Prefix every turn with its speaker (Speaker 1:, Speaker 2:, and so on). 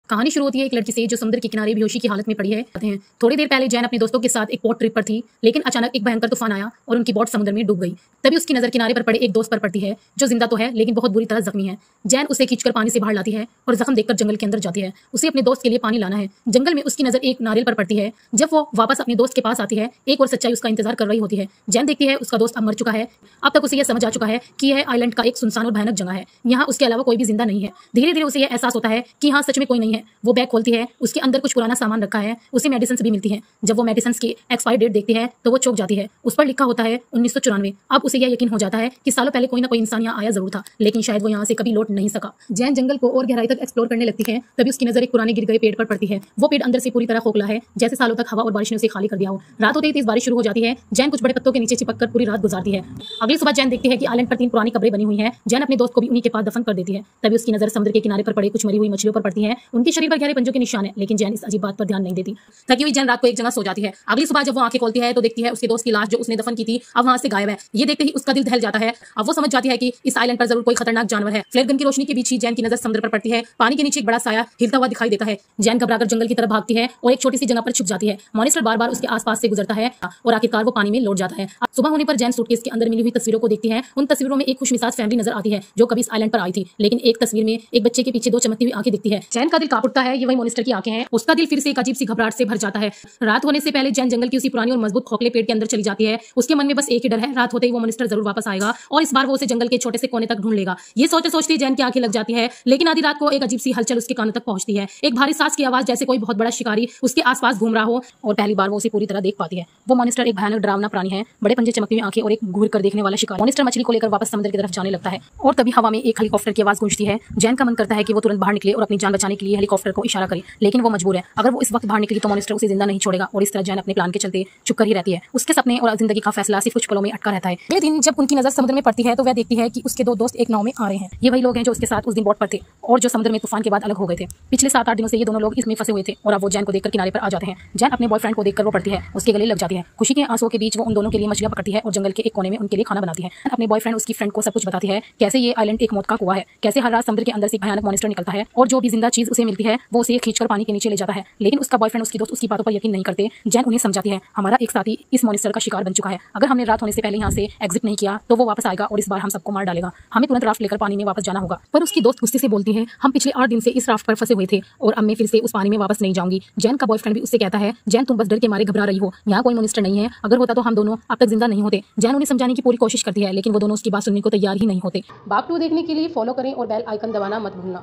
Speaker 1: कहानी शुरू होती है एक लड़की से जो समुद्र के किनारे बेहोशी की हालत में पड़ी है। थोड़ी देर पहले जैन अपने दोस्तों के साथ एक बोट ट्रिप पर थी, लेकिन अचानक एक भयंकर तूफान आया और उनकी बोट समुद्र में डूब गई। तभी उसकी नजर किनारे पर पड़े एक दोस्त पर पड़ती है जो जिंदा तो है लेकिन बहुत बुरी तरह जख्मी है। जैन उसे खींचकर पानी से बाहर लाती है और जख्म देखकर जंगल के अंदर जाती है। उसे अपने दोस्त के लिए पानी लाना है। जंगल में उसकी नजर एक नारियल पर पड़ती है। जब वो वापस अपने दोस्त के पास आती है, एक और सच्चाई उसका इंतजार कर रही होती है। जैन देखती है उसका दोस्त अब मर चुका है। अब तक उसे यह समझ आ चुका है कि यह आइलैंड का एक सुनसान और भयानक जगह है। यहाँ उसके अलावा कोई भी जिंदा नहीं है। धीरे धीरे उसे यह एहसास होता है कि हाँ, सच में कोई नहीं है। वो बैग खोलती है, उसके अंदर कुछ पुराना सामान रखा है। उसे मेडिसिन भी मिलती है। जब वो मेडिसिन की एक्सपायरी डेट देखती है तो वो चौंक जाती है। उस पर लिखा होता है 1994। अब उसे यह यकीन हो जाता है कि सालों पहले कोई ना कोई इंसान यहाँ आया जरूर था, लेकिन शायद वो यहाँ से कभी लौट नहीं सका। जैन जंगल को और गहराई तक एक्सप्लोर करने लगती है। तभी उसकी नजर एक पुराने गिर गए पेड़ पर पड़ती है। वो पेड़ अंदर से पूरी तरह खोखला है, जैसे सालों तक हवा और बारिश ने उसे खाली कर दिया हो। रात होते ही तेज बारिश शुरू हो जाती है। जैन कुछ बड़े पत्तों के नीचे चिपक कर पूरी रात गुजारती है। अगली सुबह जैन देखती है कि आइलैंड पर 3 पुरानी कब्रें बनी हुई हैं। जैन अपने दोस्त को भी उन्हीं के पास दफन कर देती है। तभी उसकी नजर समुद्र के किनारे पर पड़े कुछ मरी हुई मछलियों पर पड़ती है। उनके शरीर पर गहरे पंजों के निशान है, लेकिन जैन इस अजीब बात पर ध्यान नहीं देती। थकी हुई जैन रात को एक जगह सो जाती है। अगली सुबह जब वो आंखें खोलती है तो देखती है उसके दोस्त की लाश जो उसने दफन की थी अब वहां से गायब है। ये देखते ही उसका दिल दहल जाता है। अब वो समझ जाती है कि इस आइलैंड पर जरूर कोई खतरनाक जानवर है। फ्लेयर गन की रोशनी के बीच ही जैन की नजर समुद्र पर पड़ती है। पानी के नीचे एक बड़ा साया हिलता हुआ दिखाई देता है। जैन घबराकर जंगल की तरफ भागती है और एक छोटी सी जगह पर छुप जाती है। मॉनिस्टर बार-बार उसके आसपास से गुजरता है और आखिरकार वो पानी में लौट जाता है। सुबह होने पर जैन सूटकेस के अंदर मिली हुई तस्वीरों को देखती है। उन तस्वीरों में एक खुशमिजाज फैमिली नजर आती है जो कभी इस आइलैंड पर आई थी, लेकिन एक तस्वीर में एक बच्चे के पीछे 2 चमकती हुई आंखें दिखती है। जैन का दिल कांप उठता है। ये वही मॉनिस्टर की आंखें हैं। उसका दिल फिर से एक अजीब सी घबराहट से भर जाता है। रात होने से पहले जैन जंगल की उसी पुरानी और मजबूत खोखले पेड़ के अंदर चली जाती है। उसके मन में बस एक ही डर है, रात होते ही वो मॉनिस्टर जरूर वापस आएगा और इस बार वो उसे जंगल के छोटे से कोने तक ढूंढ लेगा। ये सोचते सोचते जैन की आंखें लग जाती है, लेकिन आधी रात को एक अजीब सी हलचल उसके कानों तक पहुंचती है। एक भारी सांस की आवाज, जैसे कोई बहुत बड़ा शिकारी उसके आसपास घूम रहा हो, और पहली बार वो उसे पूरी तरह देख पाती है। वो मॉनिस्टर एक भयानक डरावना प्राणी है। बड़े पंजे, चमकती हुई आंखें और एक घूर कर देखने वाला शिकार। मॉनिस्टर मछली को लेकर वापस समुद्र की तरफ जाने लगता है और तभी हवा में एक हेलीकॉप्टर की आवाज गूंजती है। जैन का मन करता है कि वो तुरंत बाहर निकले और अपनी जान बचाने के लिए हेलीकॉप्टर को इशारा करे, लेकिन वो मजबूर है। अगर वो इस वक्त बाहर निकली तो मॉनिस्टर उसे जिंदा नहीं छोड़ेगा और इस तरह जैन अपने प्लान के चलते चुप कर ही रहती है। उसके सपने और जिंदगी का फैसला सिर्फ कुछ पलों में अटका रहता है। ये दिन जब उनकी नजर समुद्र में पड़ती है तो वह देखती है कि उसके 2 दोस्त एक नाव में आ रहे हैं। ये वही लोग हैं जो उसके साथ उस दिन बोट पर थे और जो समुद्र में तूफान के बाद अलग हो गए थे। पिछले 7-8 दिनों से ये दोनों लोग इसमें फंसे हुए थे और अब वो जैन को देखकर किनारे पर आ जाते हैं। जैन अपने बॉयफ्रेंड को देखकर वो पड़ती है, उसके गले लग जाती है। खुशी के आंसुओं के बीच वो उन दोनों के लिए मछलियां पकड़ती है और जंगल के एक कोने में उनके लिए खाना बनाती है। अपने बॉयफ्रेंड उसकी फ्रेंड को सब कुछ बताती है, कैसे ये आइलैंड एक मौत का कुआं है, कैसे हर रात समुद्र के अंदर से भयानक मॉनिस्टर निकलता है और जो भी जिंदा चीज उसे मिलती है वो उसे खींचकर पानी के नीचे ले जाता है। लेकिन उसका बॉयफ्रेंड, उसकी दोस्त उसकी बातों पर यकीन नहीं करते। जैन उन्हें समझाती है, हमारा एक साथी इस मॉनिस्टर का शिकार बन चुका है। अगर हमने रात होने से पहले यहाँ से एग्जिट नहीं किया तो वो वापस आएगा और इस बार हम सबको मार डालेगा। हमें तुरंत राफ्ट लेकर पानी में वापस जाना होगा। पर उसकी दोस्त गुस्से से बोलती है, हम पिछले 8 दिन से इस राफ्ट पर फंसे हुए थे और अब मैं फिर से उस पानी में वापस नहीं जाऊंगी। जैन का बॉयफ्रेंड भी उससे कहता है, जैन तुम बस डर के मारे घबरा रही हो, यहाँ कोई मॉनिस्टर नहीं है। अगर होता तो हम दोनों अब तक जिंदा नहीं होते। जैन उन्हें समझाने की पूरी कोशिश करती है, लेकिन वो दोनों उसकी बात सुनने को तैयार ही नहीं होते।
Speaker 2: भाग 2 देखने के लिए फॉलो करें और बेल आइकन दबाना मत भूलना।